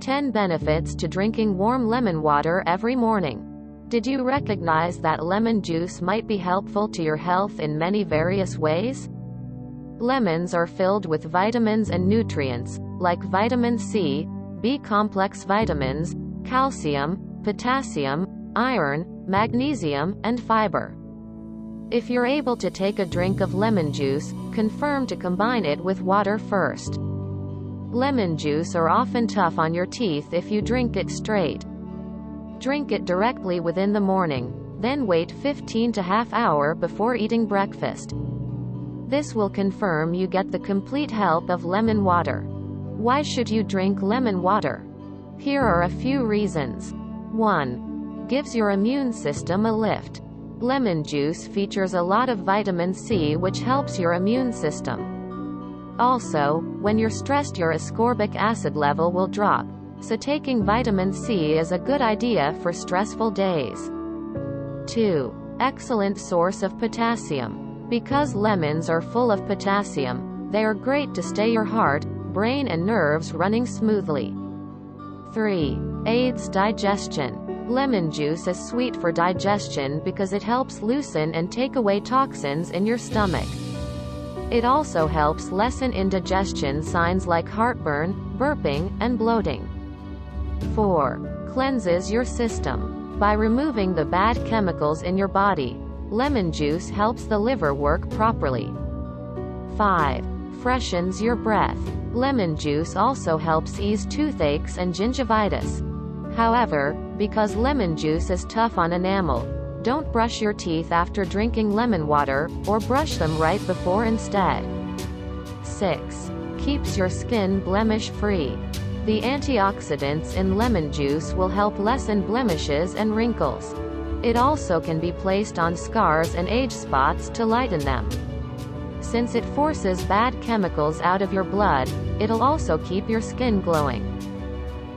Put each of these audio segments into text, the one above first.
10 benefits to drinking warm lemon water every morning. Did you recognize that lemon juice might be helpful to your health in many various ways? Lemons are filled with vitamins and nutrients, like vitamin C, B-complex vitamins, calcium, potassium, iron, magnesium, and fiber. If you're able to take a drink of lemon juice, confirm to combine it with water first. Lemon juice are often tough on your teeth if you drink it straight. Drink it directly within the morning, then wait 15 to half hour before eating breakfast. This will confirm you get the complete help of lemon water. Why should you drink lemon water? Here are a few reasons. 1. Gives your immune system a lift. Lemon juice features a lot of vitamin C, which helps your immune system. Also, when you're stressed, your ascorbic acid level will drop, so taking vitamin C is a good idea for stressful days. 2. Excellent source of potassium. Because lemons are full of potassium, they are great to stay your heart, brain and nerves running smoothly. 3. Aids digestion. Lemon juice is sweet for digestion because it helps loosen and take away toxins in your stomach. It also helps lessen indigestion signs like heartburn, burping, and bloating. 4. Cleanses your system. By removing the bad chemicals in your body, lemon juice helps the liver work properly. 5. Freshens your breath. Lemon juice also helps ease toothaches and gingivitis. However, because lemon juice is tough on enamel, don't brush your teeth after drinking lemon water, or brush them right before instead. 6. Keeps your skin blemish-free. The antioxidants in lemon juice will help lessen blemishes and wrinkles. It also can be placed on scars and age spots to lighten them. Since it forces bad chemicals out of your blood, it'll also keep your skin glowing.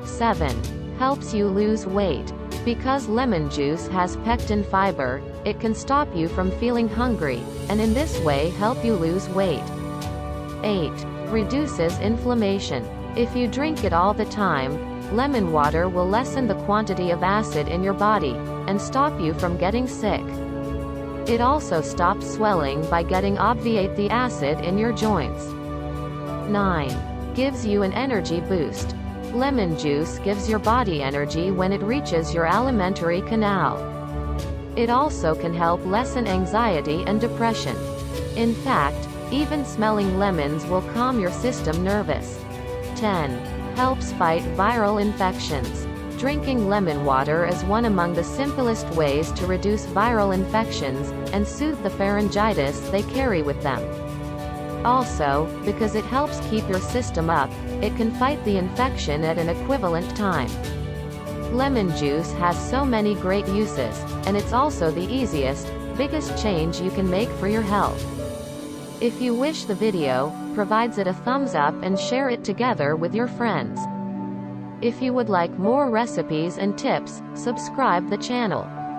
7. Helps you lose weight. Because lemon juice has pectin fiber, it can stop you from feeling hungry, and in this way help you lose weight. 8. Reduces inflammation. If you drink it all the time, lemon water will lessen the quantity of acid in your body, and stop you from getting sick. It also stops swelling by obviate the acid in your joints. 9. Gives you an energy boost. Lemon juice gives your body energy when it reaches your alimentary canal. It also can help lessen anxiety and depression. In fact, even smelling lemons will calm your system nervous. 10. Helps fight viral infections. Drinking lemon water is one among the simplest ways to reduce viral infections, and soothe the pharyngitis they carry with them. Also, because it helps keep your system up, it can fight the infection at an equivalent time. Lemon juice has so many great uses, and it's also the easiest, biggest change you can make for your health. If you wish the video, provides it a thumbs up and share it together with your friends. If you would like more recipes and tips, subscribe the channel.